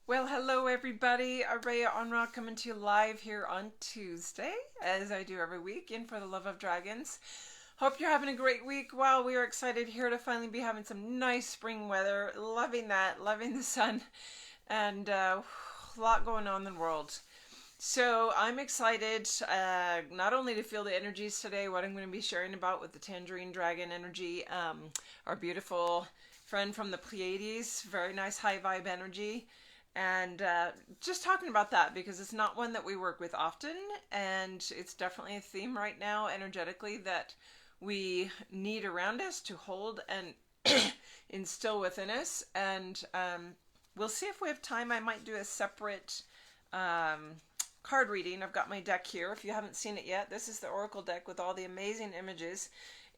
Well, hello everybody. Araya Onra coming to you live here on Tuesday, as I do every week, in For the Love of Dragons. Hope you're having a great week. Wow, we are excited here to finally be having some nice spring weather. Loving that, loving the sun, and a lot going on in the world. So I'm excited not only to feel the energies today, what I'm going to be sharing about with the Tangerine Dragon energy, our beautiful friend from the Pleiades, very nice high vibe energy. And just talking about that because it's not one that we work with often, and it's definitely a theme right now energetically that we need around us to hold and instill within us. And we'll see if we have time. I might do a separate card reading. I've got my deck here. If you haven't seen it yet, this is the Oracle deck with all the amazing images,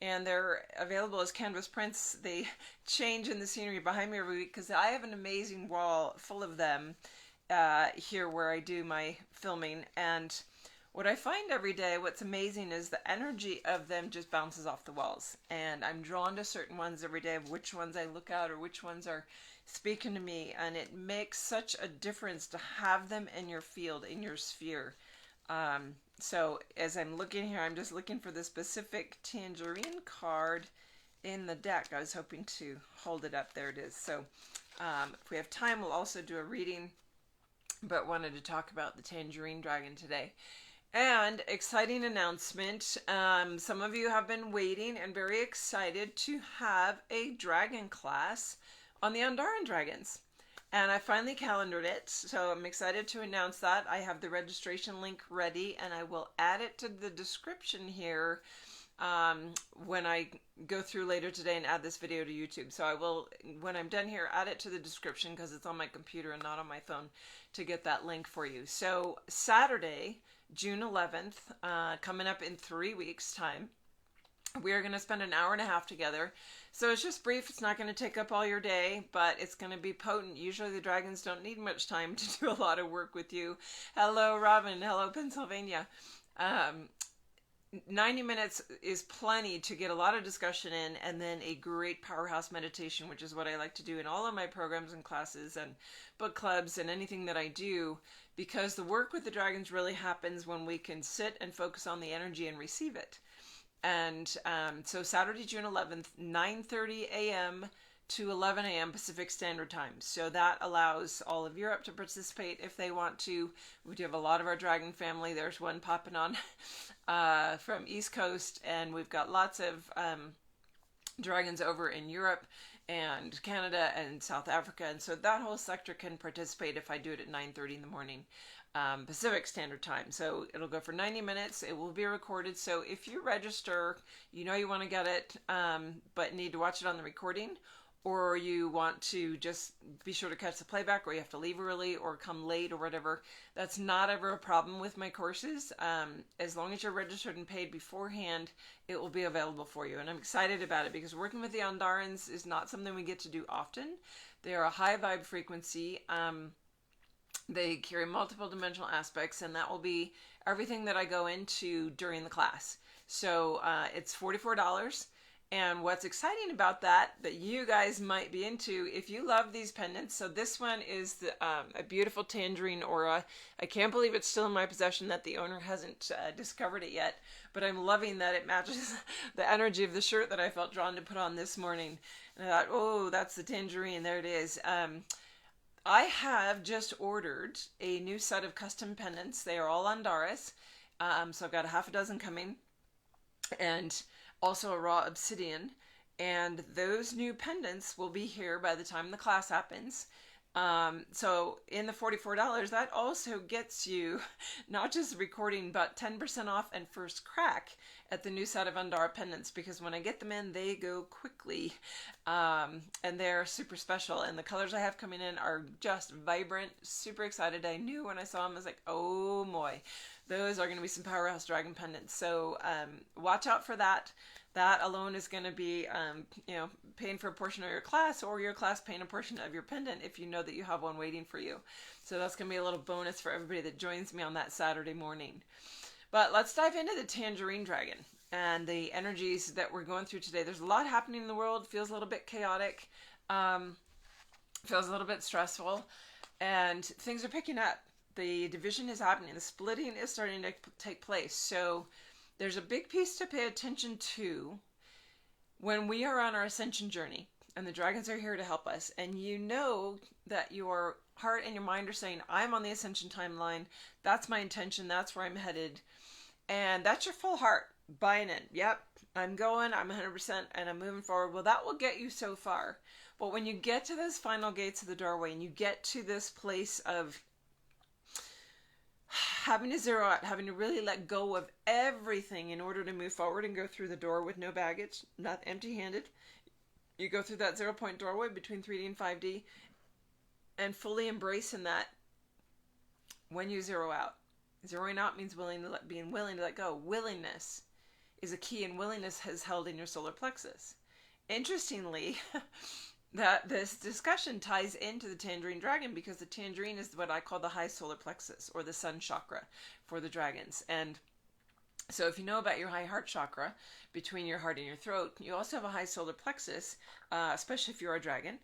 and they're available as canvas prints. They change in the scenery behind me every week because I have an amazing wall full of them here where I do my filming. And what I find every day, what's amazing is the energy of them just bounces off the walls. And I'm drawn to certain ones every day of which ones I look at or which ones are speaking to me. And it makes such a difference to have them in your field, in your sphere. So as I'm looking here, I'm just looking for the specific tangerine card in the deck. I was hoping to hold it up. There it is. So if we have time, we'll also do a reading, but wanted to talk about the Tangerine Dragon today. And exciting announcement. Some of you have been waiting and very excited to have a dragon class on the AndaRan Dragons. And I finally calendared it, so I'm excited to announce that. I have the registration link ready, and I will add it to the description here when I go through later today and add this video to YouTube. So I will, when I'm done here, add it to the description because it's on my computer and not on my phone to get that link for you. So Saturday, June 11th, coming up in 3 weeks' time, we are going to spend an hour and a half together. So it's just brief. It's not going to take up all your day, but it's going to be potent. Usually the dragons don't need much time to do a lot of work with you. Hello, Robin. Hello, Pennsylvania. 90 minutes is plenty to get a lot of discussion in, and then a great powerhouse meditation, which is what I like to do in all of my programs and classes and book clubs and anything that I do, because the work with the dragons really happens when we can sit and focus on the energy and receive it. And so Saturday, June 11th, 9:30 a.m. to 11 a.m. Pacific Standard Time. So that allows all of Europe to participate if they want to. We do have a lot of our dragon family. There's one popping on from East Coast, and we've got lots of dragons over in Europe and Canada and South Africa. And so that whole sector can participate if I do it at 9:30 in the morning. Pacific Standard Time. So it'll go for 90 minutes. It will be recorded. So if you register, you know you want to get it, but need to watch it on the recording, or you want to just be sure to catch the playback, or you have to leave early or come late or whatever, that's not ever a problem with my courses. As long as you're registered and paid beforehand, it will be available for you. And I'm excited about it because working with the AndaRans is not something we get to do often. They are a high vibe frequency. They carry multiple dimensional aspects, and that will be everything that I go into during the class. So it's $44. And what's exciting about that you guys might be into, if you love these pendants, so this one is a beautiful tangerine aura. I can't believe it's still in my possession, that the owner hasn't discovered it yet, but I'm loving that it matches the energy of the shirt that I felt drawn to put on this morning. And I thought, oh, that's the tangerine, there it is. I have just ordered a new set of custom pendants. They are all Andaras. So I've got a half a dozen coming, and also a raw obsidian. And those new pendants will be here by the time the class happens. So in the $44, that also gets you not just recording, but 10% off and first crack at the new set of Andara pendants, because when I get them in, they go quickly, and they're super special. And the colors I have coming in are just vibrant, super excited. I knew when I saw them, I was like, oh boy, those are going to be some powerhouse dragon pendants. So watch out for that. That alone is going to be, paying for a portion of your class, or your class paying a portion of your pendant if you know that you have one waiting for you. So that's going to be a little bonus for everybody that joins me on that Saturday morning. But let's dive into the Tangerine Dragon and the energies that we're going through today. There's a lot happening in the world. Feels a little bit chaotic. Feels a little bit stressful. and things are picking up. The division is happening. The splitting is starting to take place. So there's a big piece to pay attention to when we are on our ascension journey, and the dragons are here to help us. And you know that your heart and your mind are saying, I'm on the ascension timeline. That's my intention. That's where I'm headed. And that's your full heart buying in. Yep, I'm going, I'm 100%, and I'm moving forward. Well, that will get you so far. But when you get to those final gates of the doorway and you get to this place of having to zero out, having to really let go of everything in order to move forward and go through the door with no baggage, not empty-handed. You go through that 0 point doorway between 3D and 5D and fully embracing that when you zero out. Zeroing out means being willing to let go. Willingness is a key, and willingness is held in your solar plexus. Interestingly, that this discussion ties into the Tangerine Dragon, because the Tangerine is what I call the high solar plexus, or the sun chakra for the dragons. And so if you know about your high heart chakra between your heart and your throat, you also have a high solar plexus, especially if you're a dragon,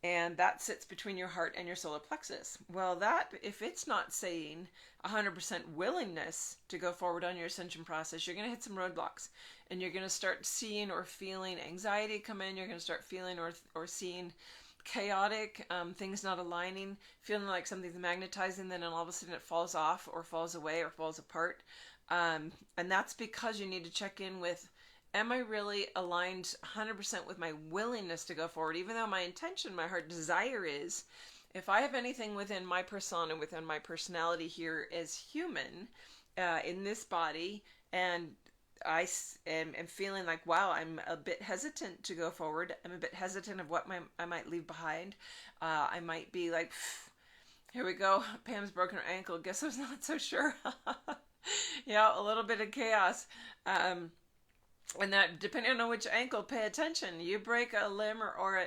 and that sits between your heart and your solar plexus. Well, that, if it's not saying 100% willingness to go forward on your ascension process, you're going to hit some roadblocks, and you're going to start seeing or feeling anxiety come in. You're going to start feeling or seeing chaotic things not aligning, feeling like something's magnetizing, then all of a sudden it falls off or falls away or falls apart. And that's because you need to check in with, am I really aligned 100% with my willingness to go forward? Even though my intention, my heart desire is, if I have anything within my persona, within my personality here as human, in this body, and I am feeling like, wow, I'm a bit hesitant to go forward. I'm a bit hesitant of what I might leave behind. I might be like, here we go, Pam's broken her ankle. Guess I was not so sure. Yeah, a little bit of chaos. And that, depending on which ankle, pay attention. You break a limb or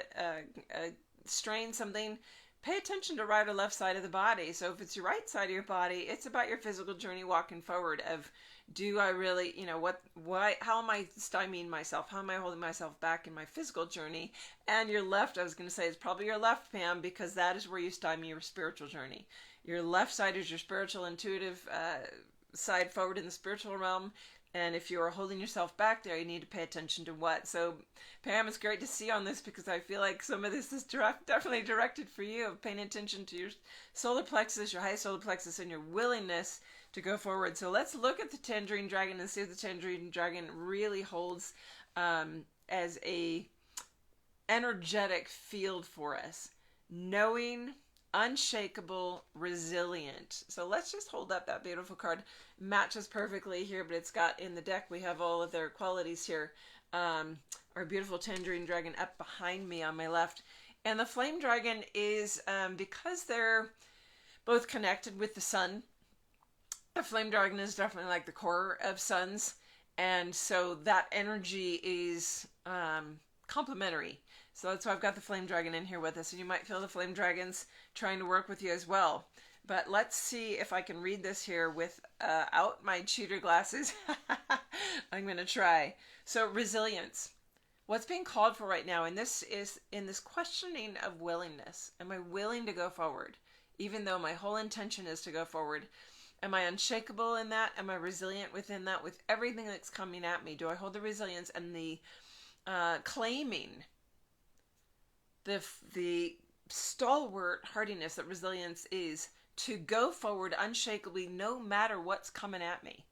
strain something, pay attention to right or left side of the body. So if it's your right side of your body, it's about your physical journey walking forward of, do I really, how am I stymieing myself? How am I holding myself back in my physical journey? And your left, I was going to say, is probably your left, Pam, because that is where you stymie your spiritual journey. Your left side is your spiritual, intuitive side forward in the spiritual realm. And if you're holding yourself back there, you need to pay attention to what. So, Pam, it's great to see you on this, because I feel like some of this is definitely directed for you, of paying attention to your solar plexus, your high solar plexus, and your willingness to go forward. So let's look at the Tangerine Dragon and see what the Tangerine Dragon really holds as a energetic field for us. Knowing, unshakable, resilient. So let's just hold up that beautiful card. Matches perfectly here, but it's got in the deck, we have all of their qualities here. Our beautiful Tangerine Dragon up behind me on my left. And the Flame Dragon is, because they're both connected with the sun, the Flame Dragon is definitely like the core of suns. And so that energy is complementary. So that's why I've got the Flame Dragon in here with us. And you might feel the Flame Dragons trying to work with you as well. But let's see if I can read this here without my cheater glasses. I'm going to try. So resilience. What's being called for right now, and this is in this questioning of willingness. Am I willing to go forward? Even though my whole intention is to go forward. Am I unshakable in that? Am I resilient within that? With everything that's coming at me, do I hold the resilience and the claiming the stalwart hardiness that resilience is, to go forward unshakably no matter what's coming at me,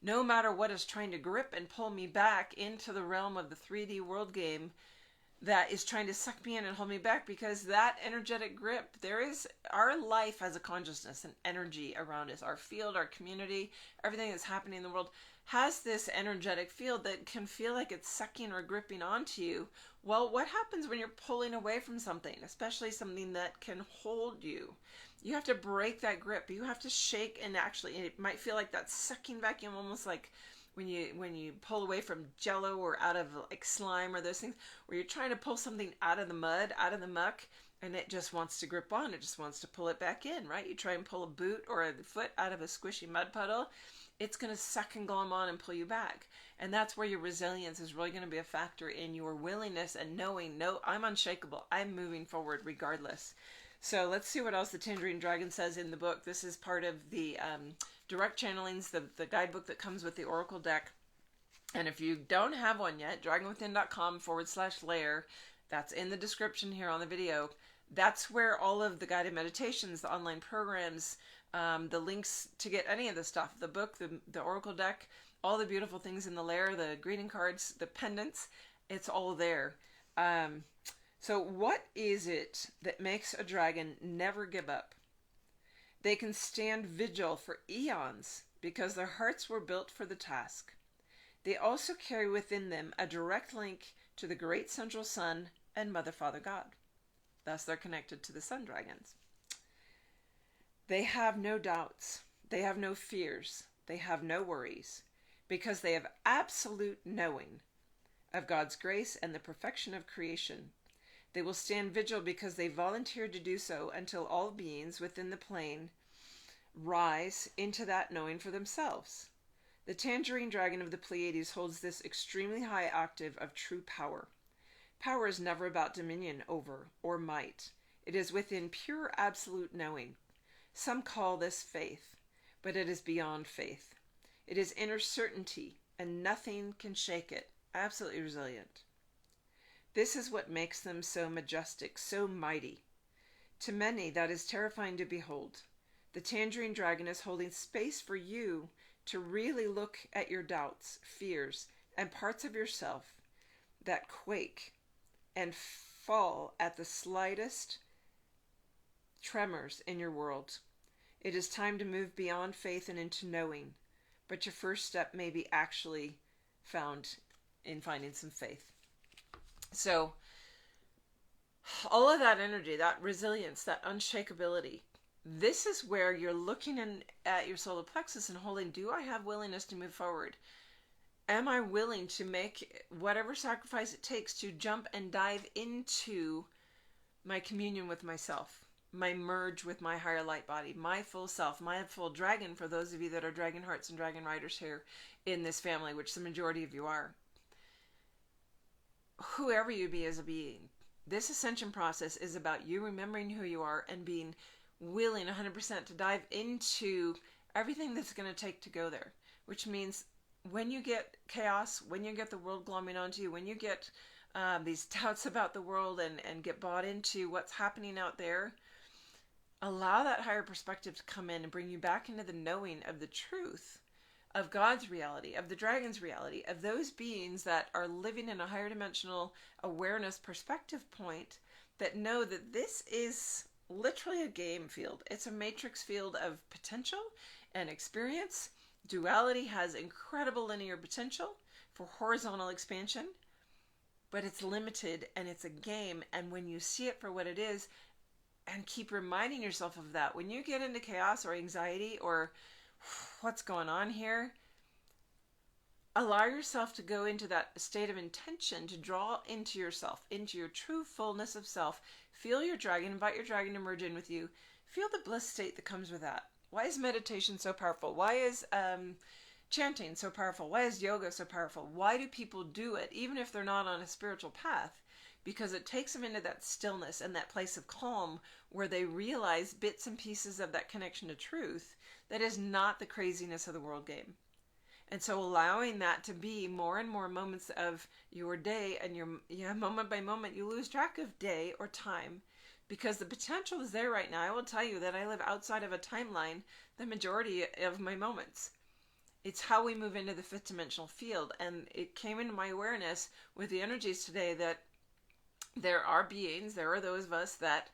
no matter what is trying to grip and pull me back into the realm of the 3D world game that is trying to suck me in and hold me back, because that energetic grip, our life has a consciousness and energy around us. Our field, our community, everything that's happening in the world has this energetic field that can feel like it's sucking or gripping onto you. Well, what happens when you're pulling away from something, especially something that can hold you? You have to break that grip. You have to shake, and actually, it might feel like that sucking vacuum, almost like when you pull away from jello or out of like slime or those things, where you're trying to pull something out of the mud, out of the muck, and it just wants to grip on. It just wants to pull it back in, right? You try and pull a boot or a foot out of a squishy mud puddle, it's going to suck and glom on and pull you back. And that's where your resilience is really going to be a factor, in your willingness and knowing, no, I'm unshakable. I'm moving forward regardless. So let's see what else the Tangerine Dragon says in the book. This is part of the direct channelings, the guidebook that comes with the Oracle deck. And if you don't have one yet, dragonwithin.com/layer, that's in the description here on the video. That's where all of the guided meditations, the online programs, the links to get any of the stuff, the book, the Oracle deck, all the beautiful things in the layer, the greeting cards, the pendants, it's all there. So what is it that makes a dragon never give up? They can stand vigil for eons because their hearts were built for the task. They also carry within them a direct link to the great central sun and Mother, Father, God. Thus they're connected to the sun dragons. They have no doubts. They have no fears. They have no worries because they have absolute knowing of God's grace and the perfection of creation. They will stand vigil because they volunteered to do so until all beings within the plane rise into that knowing for themselves. The Tangerine Dragon of the Pleiades holds this extremely high octave of true power. Power is never about dominion over or might. It is within pure absolute knowing. Some call this faith, but it is beyond faith. It is inner certainty, and nothing can shake it. Absolutely resilient. This is what makes them so majestic, so mighty. To many, that is terrifying to behold. The Tangerine Dragon is holding space for you to really look at your doubts, fears, and parts of yourself that quake and fall at the slightest tremors in your world. It is time to move beyond faith and into knowing, but your first step may be actually found in finding some faith. So all of that energy, that resilience, that unshakability, this is where you're looking at your solar plexus and holding, do I have willingness to move forward? Am I willing to make whatever sacrifice it takes to jump and dive into my communion with myself, my merge with my higher light body, my full self, my full dragon, for those of you that are dragon hearts and dragon riders here in this family, which the majority of you are. Whoever you be as a being, this ascension process is about you remembering who you are and being willing 100% to dive into everything that's going to take to go there, which means when you get chaos, when you get the world glomming onto you, when you get these doubts about the world and get bought into what's happening out there, allow that higher perspective to come in and bring you back into the knowing of the truth of God's reality, of the dragon's reality, of those beings that are living in a higher dimensional awareness perspective point that know that this is literally a game field. It's a matrix field of potential and experience. Duality has incredible linear potential for horizontal expansion, but it's limited and it's a game. And when you see it for what it is and keep reminding yourself of that, when you get into chaos or anxiety or what's going on here, allow yourself to go into that state of intention to draw into yourself, into your true fullness of self. Feel your dragon, invite your dragon to merge in with you. Feel the bliss state that comes with that. Why is meditation so powerful? Why is chanting so powerful? Why is yoga so powerful? Why do people do it, even if they're not on a spiritual path? Because it takes them into that stillness and that place of calm where they realize bits and pieces of that connection to truth that is not the craziness of the world game. And so allowing that to be more and more moments of your day, and moment by moment, you lose track of day or time because the potential is there right now. I will tell you that I live outside of a timeline the majority of my moments. It's how we move into the fifth dimensional field. And it came into my awareness with the energies today that there are beings, there are those of us that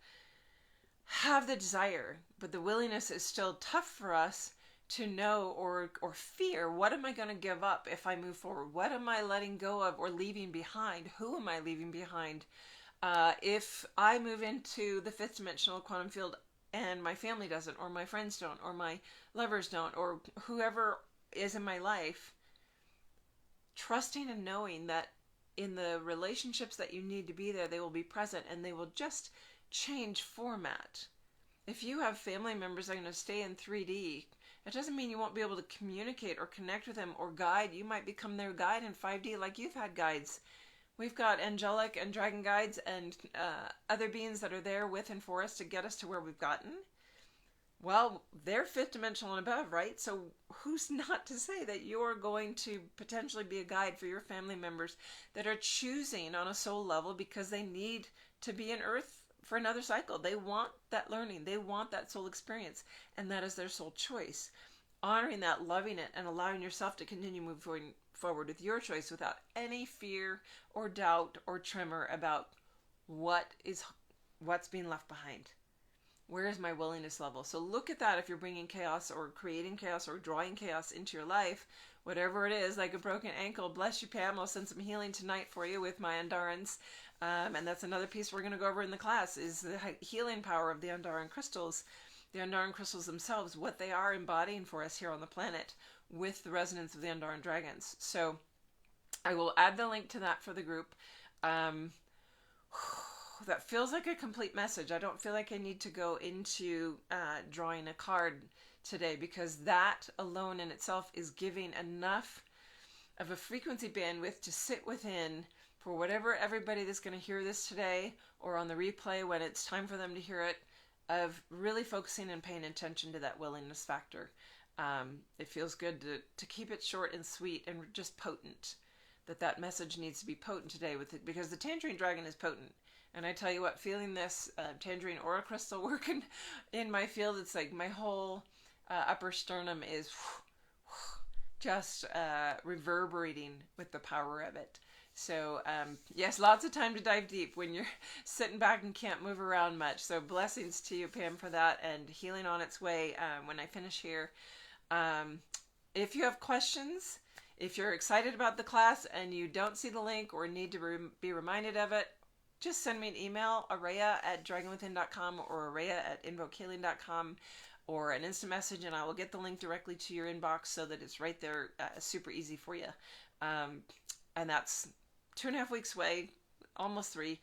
have the desire, but the willingness is still tough for us to know or fear. What am I going to give up if I move forward? What am I letting go of or leaving behind? Who am I leaving behind? If I move into the fifth dimensional quantum field and my family doesn't, or my friends don't, or my lovers don't, or whoever is in my life, trusting and knowing that in the relationships that you need to be there, they will be present and they will just change format. If you have family members that are going to stay in 3D, it doesn't mean you won't be able to communicate or connect with them or guide. You might become their guide in 5D like you've had guides We've got angelic and dragon guides and other beings that are there with and for us to get us to where we've gotten. Well, they're fifth dimensional and above, right? So who's not to say that you're going to potentially be a guide for your family members that are choosing on a soul level because they need to be in Earth for another cycle. They want that learning. They want that soul experience. And that is their soul choice. Honoring that, loving it, and allowing yourself to continue moving forward with your choice without any fear or doubt or tremor about what's being left behind. Where is my willingness level? So look at that if you're bringing chaos or creating chaos or drawing chaos into your life, whatever it is, like a broken ankle. Bless you, Pam. I'll send some healing tonight for you with my AndaRans. And that's another piece we're going to go over in the class is the healing power of the AndaRan crystals. The AndaRan crystals themselves, what they are embodying for us here on the planet with the resonance of the AndaRan Dragons. So I will add the link to that for the group. That feels like a complete message. I don't feel like I need to go into drawing a card today because that alone in itself is giving enough of a frequency bandwidth to sit within for whatever everybody that's going to hear this today or on the replay when it's time for them to hear it, of really focusing and paying attention to that willingness factor. It feels good to keep it short and sweet and just potent. That message needs to be potent today with it because the Tangerine Dragon is potent. And I tell you what, feeling this tangerine aura crystal working in my field, it's like my whole upper sternum is just reverberating with the power of it. So yes, lots of time to dive deep when you're sitting back and can't move around much. So blessings to you, Pam, for that, and healing on its way when I finish here. If you have questions, if you're excited about the class and you don't see the link or need to be reminded of it, just send me an email, araya@dragonwithin.com or araya@invokehealing.com, or an instant message, and I will get the link directly to your inbox so that it's right there, super easy for you. And that's 2.5 weeks away, almost 3,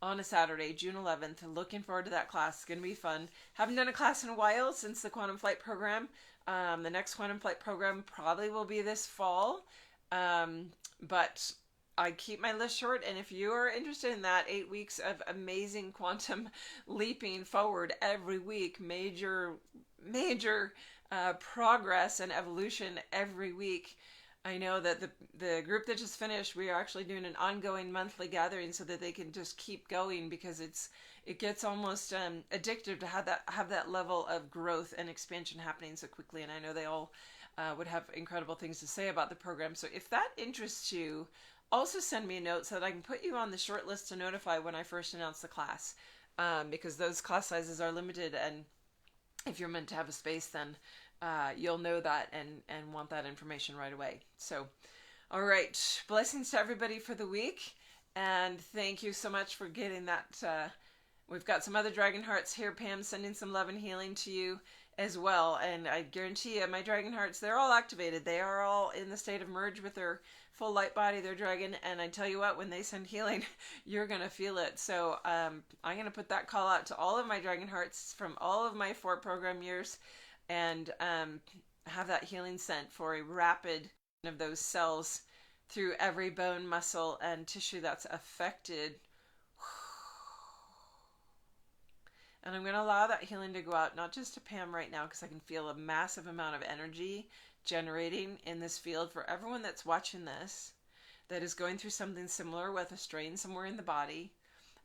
on a Saturday, June 11th. Looking forward to that class. It's going to be fun. Haven't done a class in a while since the Quantum Flight program. The next Quantum Flight program probably will be this fall, but I keep my list short, and if you are interested in that, 8 weeks of amazing quantum leaping forward every week, major progress and evolution every week. I know that the group that just finished, we are actually doing an ongoing monthly gathering so that they can just keep going because it gets almost addictive to have that level of growth and expansion happening so quickly. And I know they all would have incredible things to say about the program. So if that interests you, also send me a note so that I can put you on the short list to notify when I first announce the class, because those class sizes are limited, and if you're meant to have a space, then you'll know that and want that information right away. So, all right, blessings to everybody for the week, and thank you so much for getting that. We've got some other dragon hearts here, Pam, sending some love and healing to you as well, and I guarantee you my dragon hearts, they're all activated. They are all in the state of merge with their full light body, their dragon, and I tell you what, when they send healing, you're going to feel it. So I'm going to put that call out to all of my dragon hearts from all of my 4 program years, and have that healing sent for a rapid of those cells through every bone, muscle, and tissue that's affected. And I'm going to allow that healing to go out, not just to Pam right now, because I can feel a massive amount of energy generating in this field for everyone that's watching this, that is going through something similar with a strain somewhere in the body.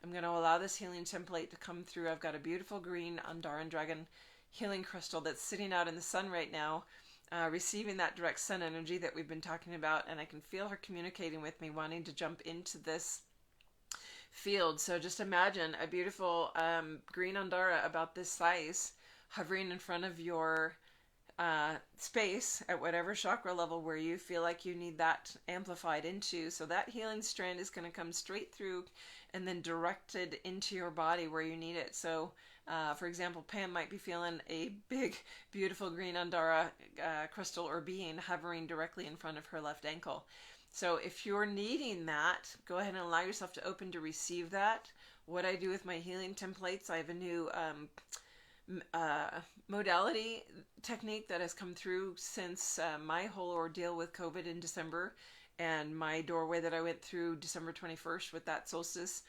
I'm going to allow this healing template to come through. I've got a beautiful green AndaRan Dragon healing crystal that's sitting out in the sun right now, receiving that direct sun energy that we've been talking about, and I can feel her communicating with me, wanting to jump into this field. So just imagine a beautiful green Andara about this size hovering in front of your space at whatever chakra level where you feel like you need that amplified into. So that healing strand is going to come straight through and then directed into your body where you need it. So for example, Pam might be feeling a big, beautiful green Andara crystal or being hovering directly in front of her left ankle. So if you're needing that, go ahead and allow yourself to open to receive that. What I do with my healing templates, I have a new modality technique that has come through since my whole ordeal with COVID in December. and my doorway that I went through December 21st with that solstice.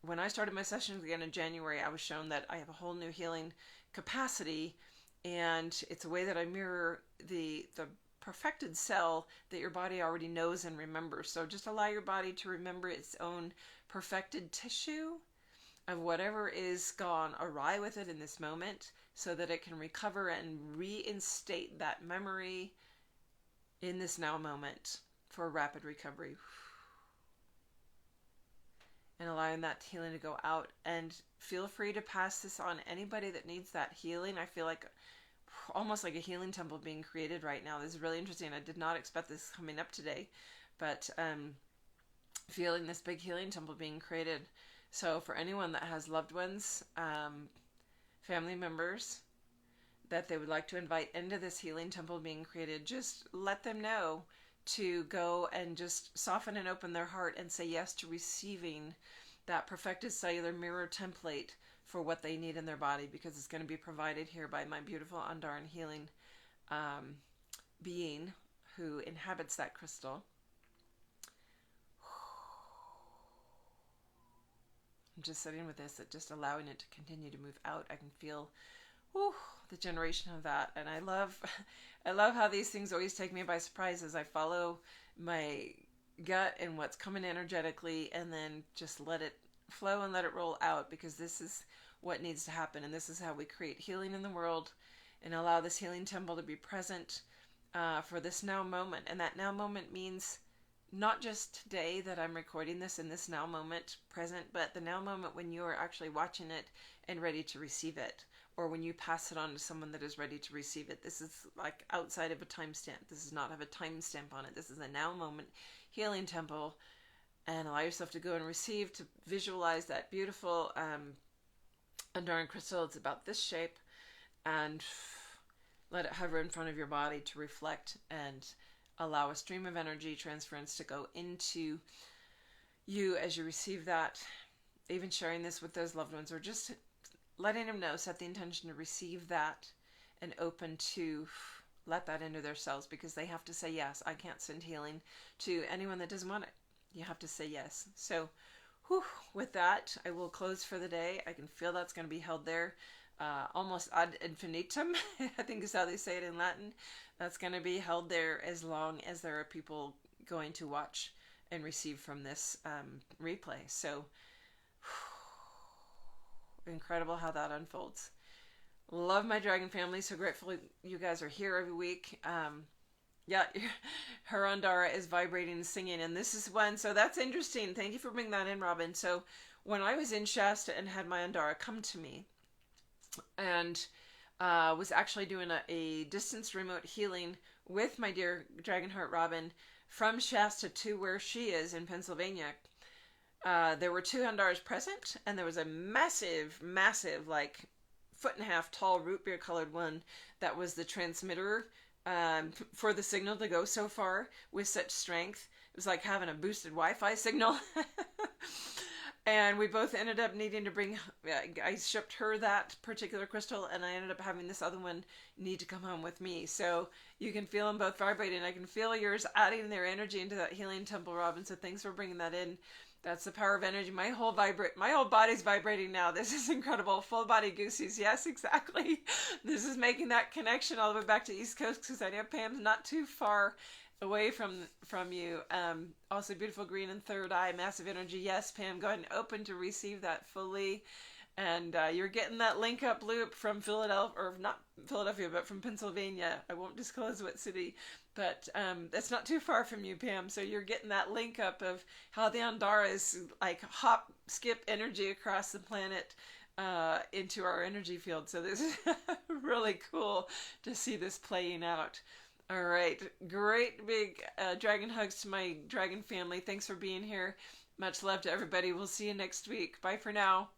When I started my sessions again in January, I was shown that I have a whole new healing capacity, and it's a way that I mirror the perfected cell that your body already knows and remembers. So just allow your body to remember its own perfected tissue of whatever is gone awry with it in this moment, so that it can recover and reinstate that memory in this now moment for rapid recovery. And allowing that healing to go out. And feel free to pass this on anybody that needs that healing. I feel like almost like a healing temple being created right now. This is really interesting. I did not expect this coming up today, but feeling this big healing temple being created. So for anyone that has loved ones, family members that they would like to invite into this healing temple being created, just let them know to go and just soften and open their heart and say yes to receiving that perfected cellular mirror template for what they need in their body, because it's going to be provided here by my beautiful AndaRan healing being who inhabits that crystal. I'm just sitting with this, just allowing it to continue to move out. I can feel the generation of that, and I love how these things always take me by surprise as I follow my gut and what's coming energetically, and then just let it flow and let it roll out, because this is what needs to happen, and this is how we create healing in the world and allow this healing temple to be present for this now moment. And that now moment means not just today that I'm recording this in this now moment present, but the now moment when you are actually watching it and ready to receive it, or when you pass it on to someone that is ready to receive it. This is like outside of a timestamp. This does not have a timestamp on it. This is a now moment healing temple, and allow yourself to go and receive, to visualize that beautiful AndaRan crystal. It's about this shape, and let it hover in front of your body to reflect and allow a stream of energy transference to go into you as you receive that. Even sharing this with those loved ones, or just letting them know, set the intention to receive that and open to let that into their cells, because they have to say yes. I can't send healing to anyone that doesn't want it. You have to say yes. So with that, I will close for the day. I can feel that's going to be held there almost ad infinitum, I think is how they say it in Latin. That's going to be held there as long as there are people going to watch and receive from this replay. So incredible how that unfolds. Love my dragon family. So grateful you guys are here every week. Yeah, her Andara is vibrating and singing, and this is one. So that's interesting. Thank you for bringing that in, Robin. So when I was in Shasta and had my Andara come to me, and was actually doing a distance remote healing with my dear Dragonheart Robin from Shasta to where she is in Pennsylvania, there were 2 Andaras present, and there was a massive, like 1.5 foot tall root beer colored one that was the transmitter for the signal to go so far with such strength. It was like having a boosted Wi-Fi signal. And we both ended up needing to bring, I shipped her that particular crystal, and I ended up having this other one need to come home with me. So you can feel them both vibrating. I can feel yours adding their energy into that healing temple, Robin. So thanks for bringing that in. That's the power of energy. My whole body's vibrating now. This is incredible. Full body goosies. Yes, exactly. This is making that connection all the way back to East Coast, because I know Pam's not too far away from you. Also beautiful green and third eye, massive energy. Yes, Pam, go ahead and open to receive that fully. And you're getting that link up loop from Philadelphia, or not Philadelphia, but from Pennsylvania. I won't disclose what city, but that's not too far from you, Pam. So you're getting that link up of how the Andaras like hop, skip energy across the planet into our energy field. So this is really cool to see this playing out. All right. Great big dragon hugs to my dragon family. Thanks for being here. Much love to everybody. We'll see you next week. Bye for now.